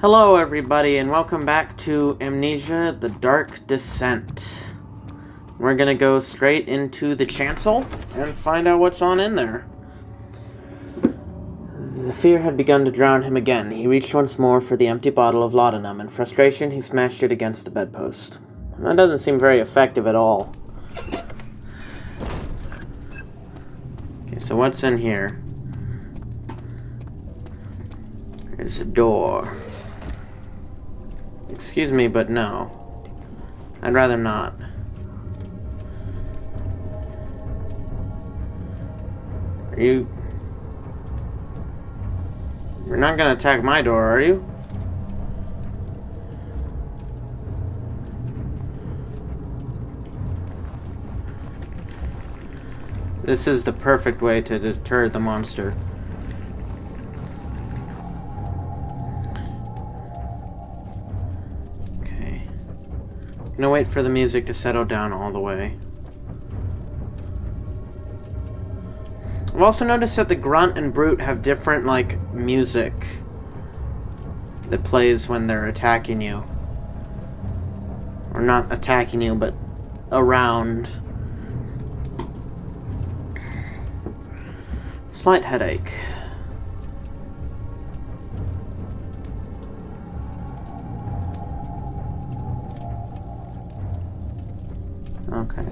Hello everybody and welcome back to Amnesia, The Dark Descent. We're gonna go straight into the chancel and find out what's on in there. The fear had begun to drown him again. He reached once more for the empty bottle of laudanum. In frustration, he smashed it against the bedpost. That doesn't seem very effective at all. Okay, so what's in here? There's a door. Excuse me, but no. I'd rather not. You're not gonna attack my door, are you? This is the perfect way to deter the monster. I'm gonna wait for the music to settle down all the way. I've also noticed that the grunt and brute have different, like, music that plays when they're attacking you. Or not attacking you, but around. Slight headache. Okay.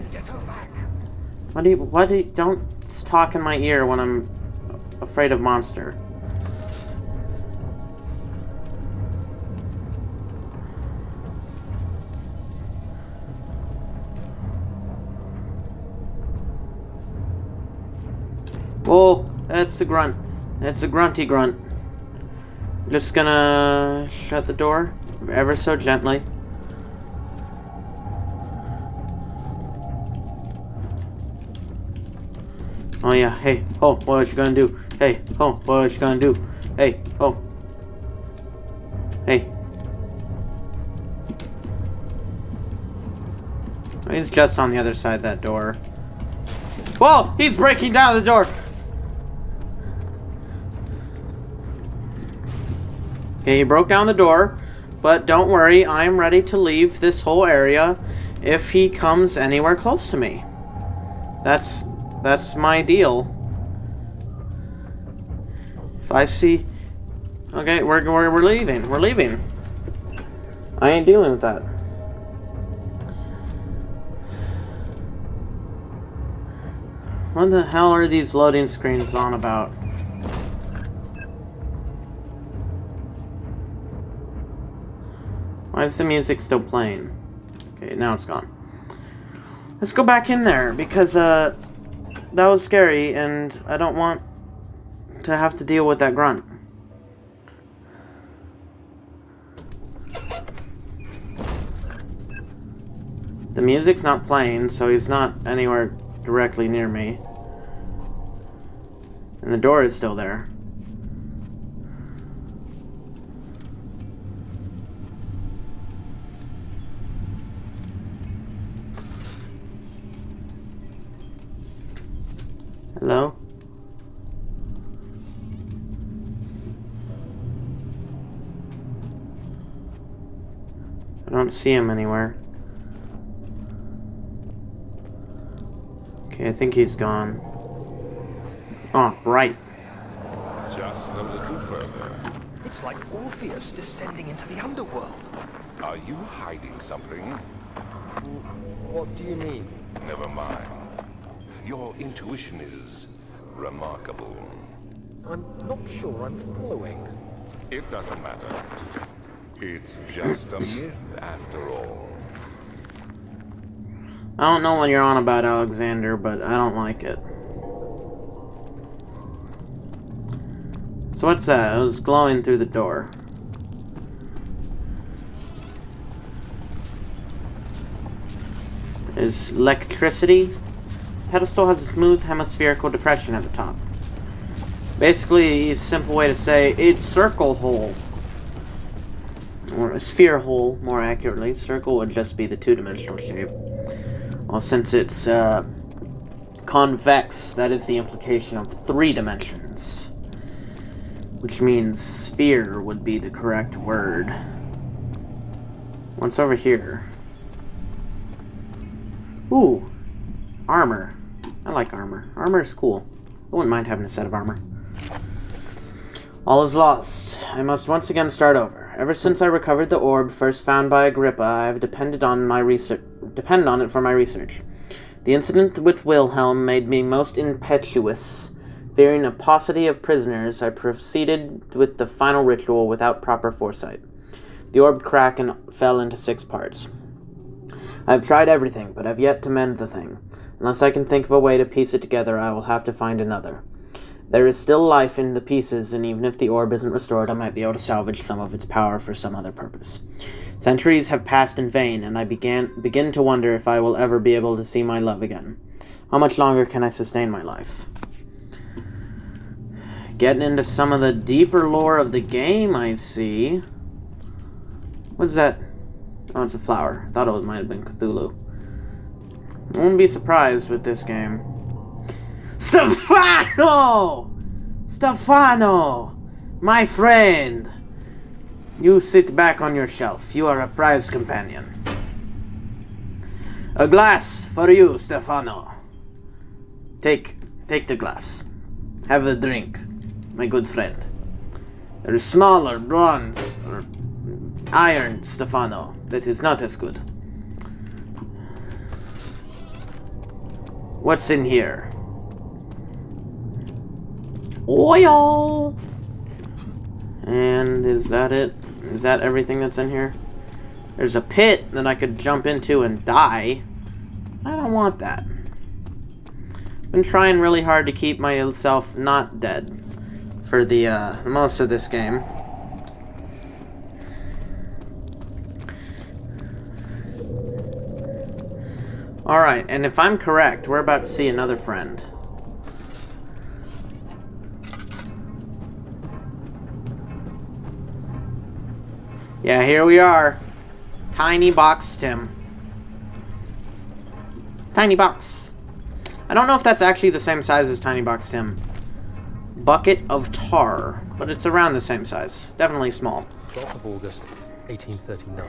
Why do you don't talk in my ear when I'm afraid of monster? Oh, that's the grunt. That's a grunty grunt. Just gonna shut the door ever so gently. Oh yeah, hey, oh, what you gonna do? Hey, oh, what you gonna do? Hey, oh. Hey. He's just on the other side of that door. Whoa, he's breaking down the door! Okay, he broke down the door, but don't worry, I'm ready to leave this whole area if he comes anywhere close to me. That's my deal. If I see... Okay, we're leaving. We're leaving. I ain't dealing with that. What the hell are these loading screens on about? Why is the music still playing? Okay, now it's gone. Let's go back in there, because, that was scary, and I don't want to have to deal with that grunt. The music's not playing, so he's not anywhere directly near me. And the door is still there. Hello? I don't see him anywhere. Okay, I think he's gone. Oh, right. Just a little further. It's like Orpheus descending into the underworld. Are you hiding something? What do you mean? Never mind. Your intuition is remarkable. I'm not sure I'm following. It doesn't matter. It's just a myth after all. I don't know what you're on about, Alexander, but I don't like it. So what's that? It was glowing through the door. Is electricity? Pedestal has a smooth hemispherical depression at the top. Basically, a simple way to say it's circle hole. Or a sphere hole, more accurately. Circle would just be the two-dimensional shape. Well, since it's convex, that is the implication of 3 dimensions. Which means sphere would be the correct word. What's over here? Ooh, armor. I like armor. Armor is cool. I wouldn't mind having a set of armor. All is lost. I must once again start over. Ever since I recovered the orb first found by Agrippa, I have depended on it for my research. The incident with Wilhelm made me most impetuous. Fearing a paucity of prisoners, I proceeded with the final ritual without proper foresight. The orb cracked and fell into 6 parts. I have tried everything, but have yet to mend the thing. Unless I can think of a way to piece it together, I will have to find another. There is still life in the pieces, and even if the orb isn't restored, I might be able to salvage some of its power for some other purpose. Centuries have passed in vain, and I begin to wonder if I will ever be able to see my love again. How much longer can I sustain my life? Getting into some of the deeper lore of the game, I see. What's that? Oh, it's a flower. I thought it might have been Cthulhu. I wouldn't be surprised with this game. Stefano! Stefano! My friend! You sit back on your shelf. You are a prized companion. A glass for you, Stefano. Take the glass. Have a drink, my good friend. There is smaller bronze or iron, Stefano. That is not as good. What's in here? Oil! And is that it? Is that everything that's in here? There's a pit that I could jump into and die. I don't want that. Been trying really hard to keep myself not dead for the most of this game. Alright, and if I'm correct, we're about to see another friend. Yeah, here we are. Tiny box Tim. Tiny box. I don't know if that's actually the same size as Tiny Box Tim. Bucket of tar. But it's around the same size. Definitely small. 12th of August, 1839.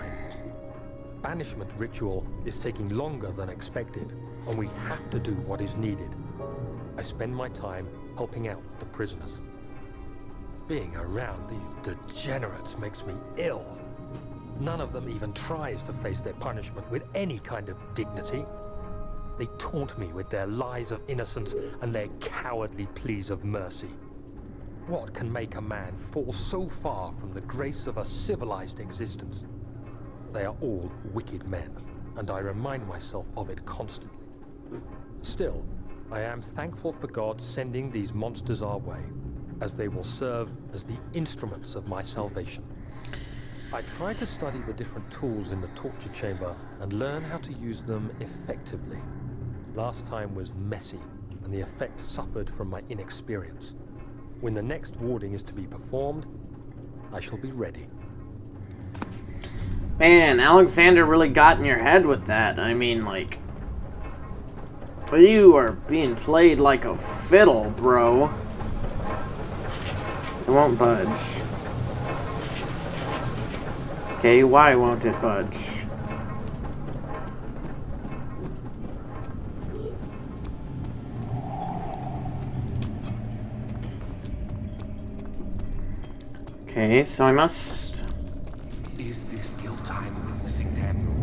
Banishment ritual is taking longer than expected, and we have to do what is needed. I spend my time helping out the prisoners. Being around these degenerates makes me ill. None of them even tries to face their punishment with any kind of dignity. They taunt me with their lies of innocence and their cowardly pleas of mercy. What can make a man fall so far from the grace of a civilized existence? They are all wicked men, and I remind myself of it constantly. Still, I am thankful for God sending these monsters our way, as they will serve as the instruments of my salvation. I try to study the different tools in the torture chamber and learn how to use them effectively. Last time was messy, and the effect suffered from my inexperience. When the next warding is to be performed, I shall be ready. Man, Alexander really got in your head with that. I mean, like... You are being played like a fiddle, bro. It won't budge. Okay, why won't it budge? Okay, so I must... Is this guilt I'm witnessing, Daniel?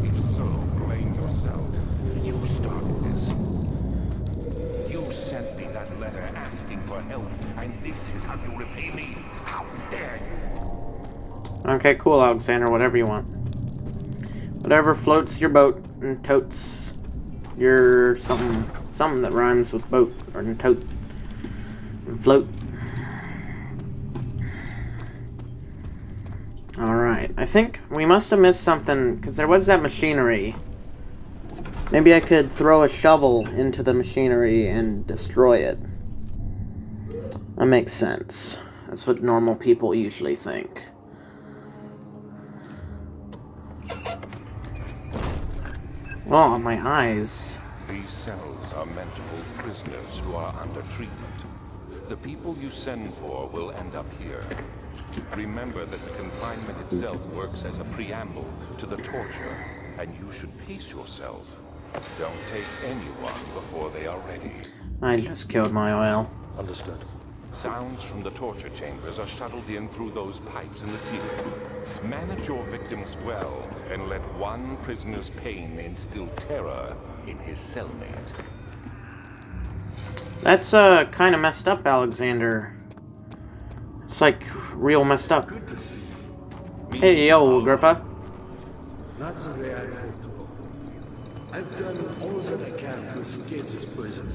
If so, blame yourself. You started this. You sent me that letter asking for help, and this is how you repay me? How dare you? Okay, cool, Alexander, whatever you want. Whatever floats your boat and totes your something that rhymes with boat or tote and float. Alright, I think we must have missed something, because there was that machinery. Maybe I could throw a shovel into the machinery and destroy it. That makes sense. That's what normal people usually think. Oh, my eyes. These cells are meant to hold prisoners who are under treatment. The people you send for will end up here. Remember that the confinement itself works as a preamble to the torture, and you should pace yourself. Don't take anyone before they are ready. I just killed my oil. Understood. Sounds from the torture chambers are shuttled in through those pipes in the ceiling. Manage your victims well, and let one prisoner's pain instill terror in his cellmate. That's kind of messed up, Alexander. It's like real messed up. Good to see you. Hey, yo, Agrippa. Not the way I hoped for. I've done all that I can to escape this prison,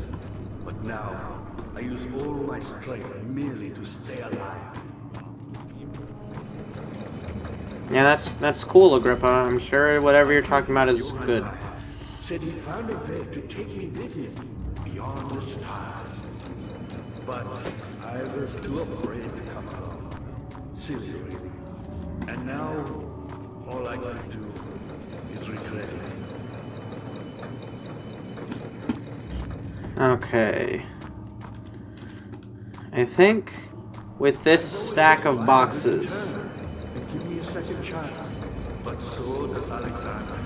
but now I use all my strength merely to stay alive. Yeah, that's cool, Agrippa. I'm sure whatever you're talking about is good. Said he found a way to take me with him beyond the stars, but I was too afraid to come along. Silly, really. And now all I can do is regret it. Okay. I think with this stack of boxes. And give me a second chance. But so does Alexander.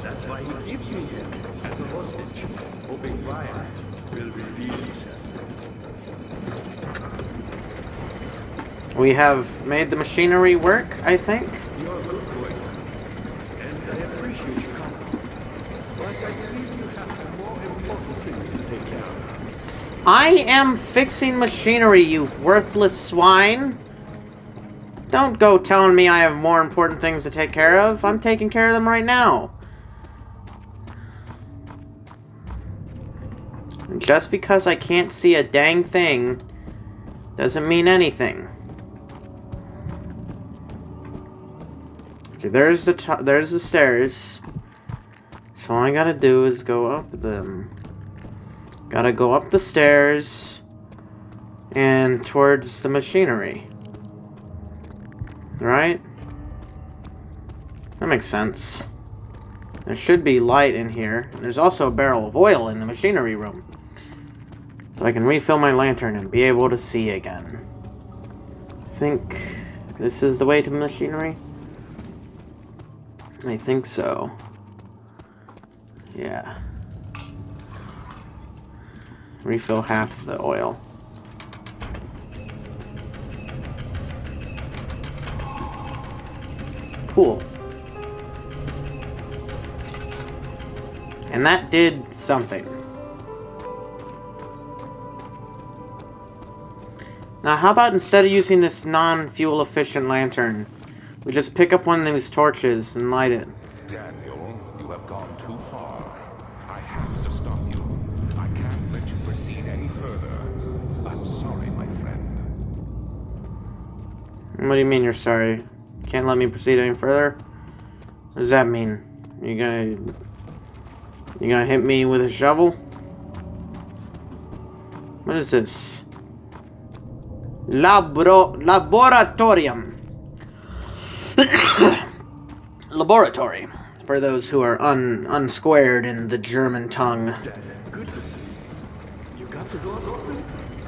That's why he keeps me here as a hostage, hoping Ryan will reveal himself. We have made the machinery work, I think. You're a good boy, and I appreciate you coming. But I believe you have more important things to take care of. I am fixing machinery, you worthless swine. Don't go telling me I have more important things to take care of. I'm taking care of them right now. Just because I can't see a dang thing doesn't mean anything. Okay, there's the stairs. So all I gotta do is go up them. Gotta go up the stairs and towards the machinery. Right? That makes sense. There should be light in here. There's also a barrel of oil in the machinery room. So I can refill my lantern and be able to see again. I think this is the way to machinery. I think so. Yeah. Refill half the oil. Cool. And that did something. Now, how about instead of using this non-fuel efficient lantern, we just pick up one of these torches and light it? Daniel, you have gone too far. I have to stop you. I can't let you proceed any further. I'm sorry, my friend. What do you mean you're sorry? Can't let me proceed any further? What does that mean? You gonna hit me with a shovel? What is this? Laboratorium. Laboratory. For those who are unsquared in the German tongue. Good to see you. You got the doors open?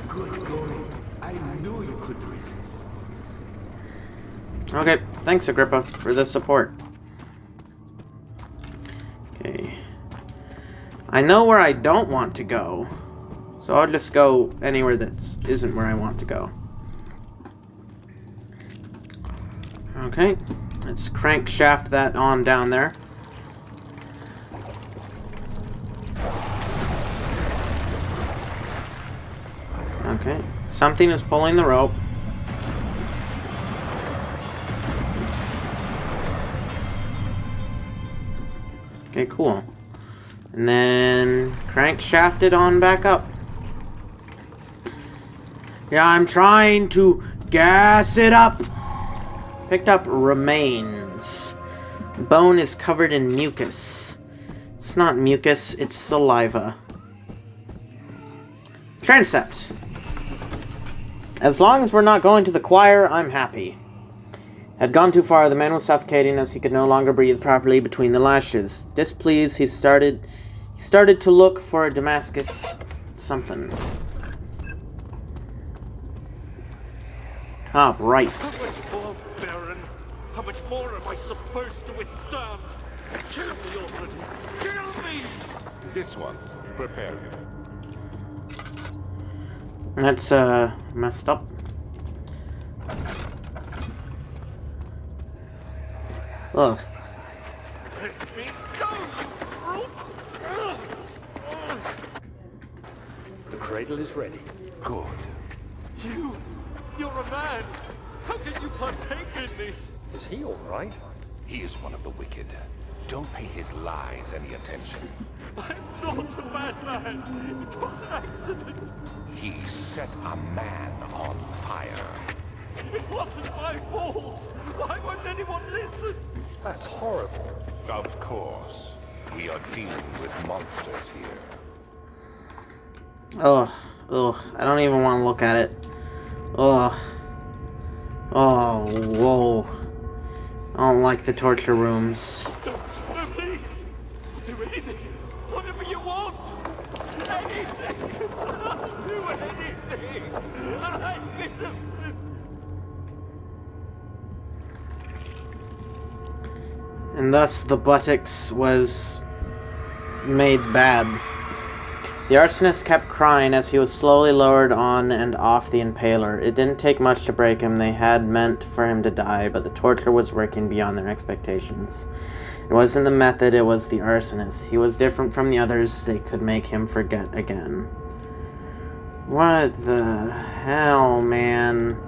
Good going. I knew you could do it. Okay, thanks Agrippa for the support. Okay. I know where I don't want to go. So I'll just go anywhere that isn't where I want to go. Okay, let's crankshaft that on down there. Okay, something is pulling the rope. Okay, cool. And then crankshaft it on back up. Yeah, I'm trying to gas it up. Picked up remains. Bone is covered in mucus. It's not mucus, it's saliva. Transept. As long as we're not going to the choir, I'm happy. Had gone too far, the man was suffocating as he could no longer breathe properly between the lashes. Displeased, he started to look for a Damascus something. Ah, right. How much more, Baron? How much more am I supposed to withstand? Kill me already! Kill me! This one, prepare him. That's, messed up. Ugh. Let me go, you brute! The cradle is ready. Good. You're a man! How can you partake in this? Is he all right? He is one of the wicked. Don't pay his lies any attention. I'm not a bad man! It was an accident! He set a man on fire. It wasn't my fault! Why won't anyone listen? That's horrible. Of course. We are dealing with monsters here. Ugh. Ugh. I don't even want to look at it. Ugh. Oh, whoa. I don't like the torture rooms. No, please! Do anything! Whatever you want! Anything! Do anything! I'm innocent! And thus the buttocks was made bad. The arsonist kept crying as he was slowly lowered on and off the impaler. It didn't take much to break him. They had meant for him to die, but the torture was working beyond their expectations. It wasn't the method, it was the arsonist. He was different from the others. They could make him forget again. What the hell, man?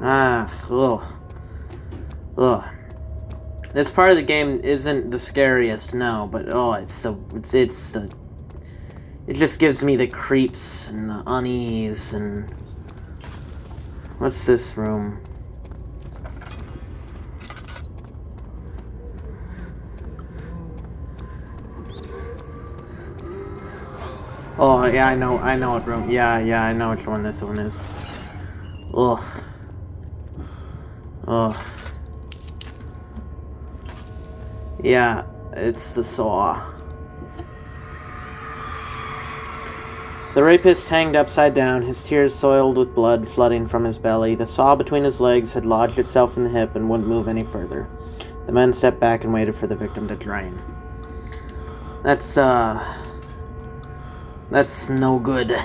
Ugh. Ugh. This part of the game isn't the scariest, no, but oh, it just gives me the creeps and the unease and what's this room? Oh yeah, I know what room. Yeah, I know which one this one is. Ugh. Ugh. Yeah, it's the saw. The rapist hanged upside down, his tears soiled with blood flooding from his belly. The saw between his legs had lodged itself in the hip and wouldn't move any further. The men stepped back and waited for the victim to drain. That's no good.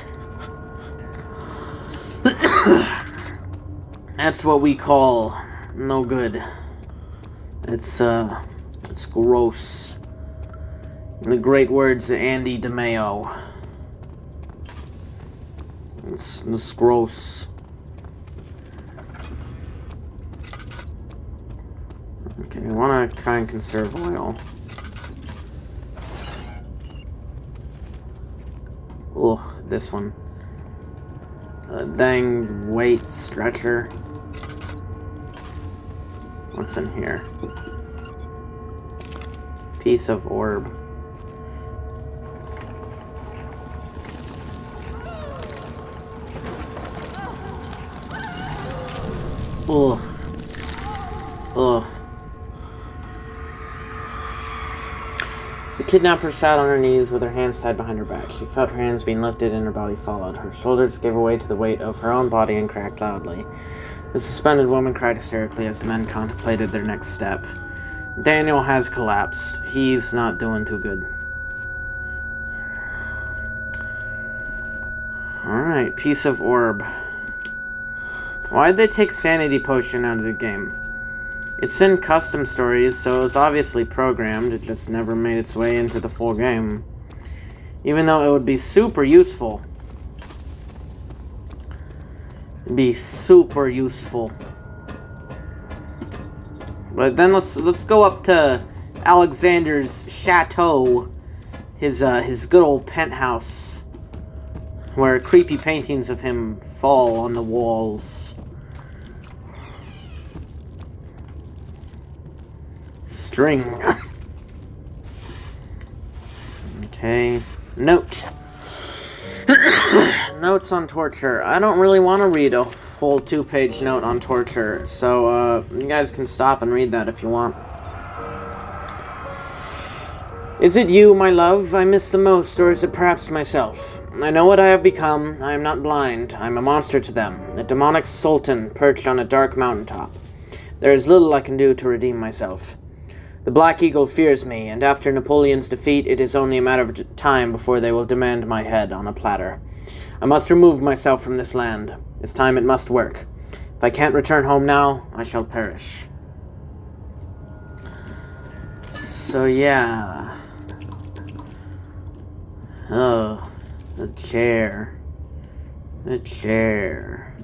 That's what we call no good. It's gross. In the great words of Andy DeMeo. It's gross. Okay, I want to try and conserve oil. Ugh, this one. Dang weight stretcher. What's in here? Piece of orb. Ugh. Ugh. The kidnapper sat on her knees with her hands tied behind her back. She felt her hands being lifted and her body followed. Her shoulders gave way to the weight of her own body and cracked loudly. The suspended woman cried hysterically as the men contemplated their next step. Daniel has collapsed. He's not doing too good. Alright, piece of orb. Why'd they take sanity potion out of the game? It's in custom stories, so it was obviously programmed. It just never made its way into the full game. Even though it would be super useful. It'd be super useful. But then let's go up to Alexander's chateau, his good old penthouse, where creepy paintings of him fall on the walls. String. Okay. Note. Notes on torture. I don't really want to read a full 2-page note on torture, so you guys can stop and read that if you want. Is it you, my love, I miss the most, or is it perhaps myself? I know what I have become. I am not blind. I am a monster to them, a demonic sultan perched on a dark mountaintop. There is little I can do to redeem myself. The Black Eagle fears me, and after Napoleon's defeat, it is only a matter of time before they will demand my head on a platter. I must remove myself from this land. It's time it must work. If I can't return home now, I shall perish. So yeah. Oh, the chair. The chair.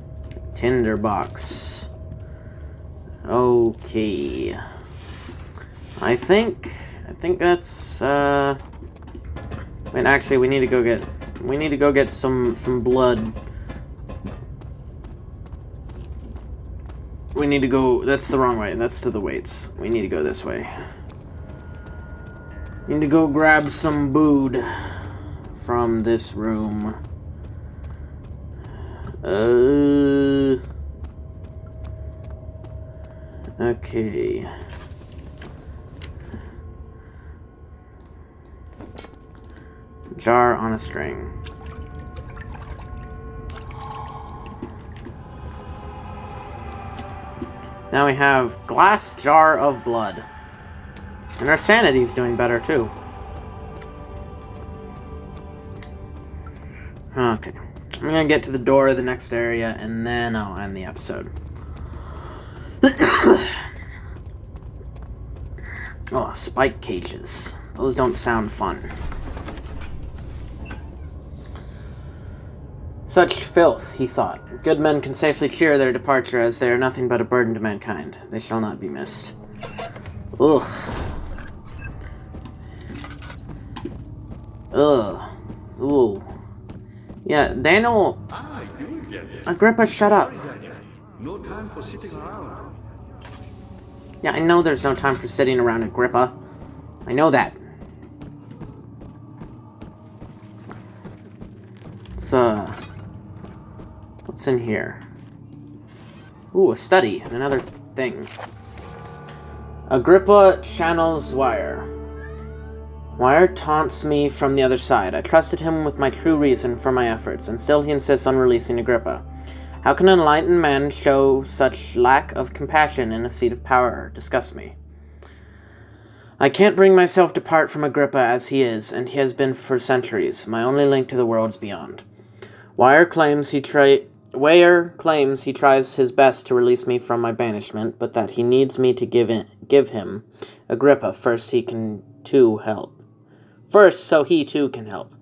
Tinderbox. Okay. I think that's I mean, actually we need to go get some blood. We need to go, that's the wrong way. That's to the weights. We need to go this way. Need to go grab some food from this room. Okay. Jar on a string. Now we have glass jar of blood. And our sanity's doing better too. Okay. I'm gonna get to the door of the next area and then I'll end the episode. Oh, spike cages. Those don't sound fun. Such filth, he thought. Good men can safely cheer their departure, as they are nothing but a burden to mankind. They shall not be missed. Ugh. Ugh. Ooh. Yeah, Daniel... Agrippa, shut up. No time for sitting around. Yeah, I know there's no time for sitting around, Agrippa. I know that. What's in here? Ooh, a study. And another thing. Agrippa channels Wire. Wire taunts me from the other side. I trusted him with my true reason for my efforts, and still he insists on releasing Agrippa. How can an enlightened man show such lack of compassion in a seat of power? Disgust me. I can't bring myself to part from Agrippa as he is, and he has been for centuries, my only link to the worlds beyond. Wire claims he tries his best to release me from my banishment, but that he needs me to give him Agrippa so he too can help.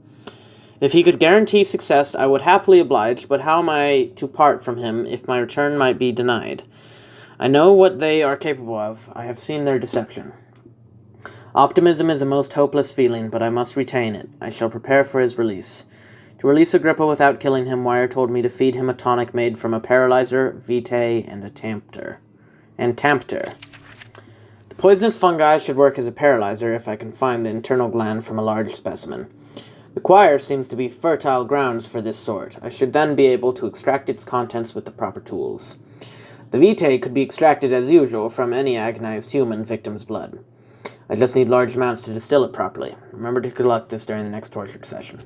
If he could guarantee success, I would happily oblige, but how am I to part from him if my return might be denied? I know what they are capable of. I have seen their deception. Optimism is a most hopeless feeling, but I must retain it. I shall prepare for his release. To release Agrippa without killing him, Wire told me to feed him a tonic made from a paralyzer, vitae, and a tampter. The poisonous fungi should work as a paralyzer if I can find the internal gland from a large specimen. The choir seems to be fertile grounds for this sort. I should then be able to extract its contents with the proper tools. The vitae could be extracted as usual from any agonized human victim's blood. I just need large amounts to distill it properly. Remember to collect this during the next torture session.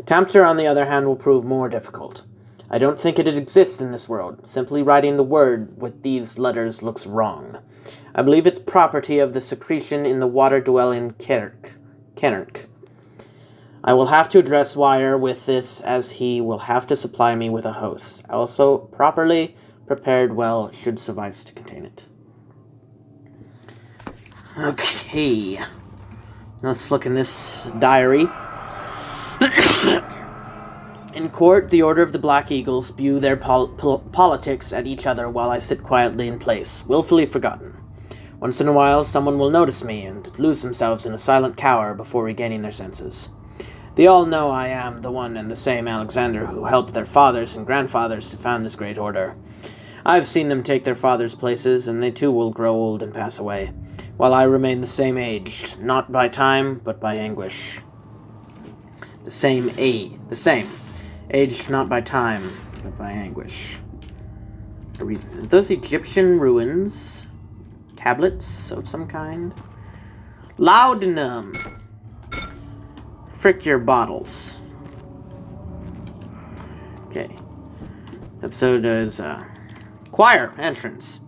Tampter, on the other hand, will prove more difficult. I don't think it exists in this world. Simply writing the word with these letters looks wrong. I believe it's property of the secretion in the water-dwelling Kennerk. I will have to address Wire with this, as he will have to supply me with a host. Also, properly prepared well should suffice to contain it. Okay. Let's look in this diary. In court, the Order of the Black Eagle spew their politics at each other while I sit quietly in place, willfully forgotten. Once in a while, someone will notice me and lose themselves in a silent cower before regaining their senses. They all know I am the one and the same Alexander who helped their fathers and grandfathers to found this great order. I've seen them take their fathers' places, and they too will grow old and pass away, while I remain the same aged, not by time, but by anguish. The same. Aged not by time, but by anguish. Are those Egyptian ruins? Tablets of some kind? Laudanum. Frick your bottles. Okay. This episode is choir entrance.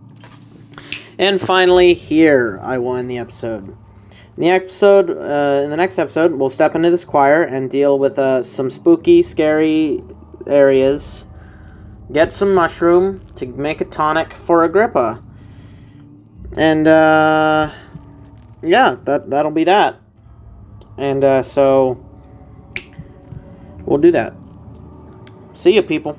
And finally, here I will end the episode. In the next episode, we'll step into this choir and deal with some spooky, scary areas. Get some mushroom to make a tonic for Agrippa. And, yeah, that'll be that. And, so, we'll do that. See ya, people.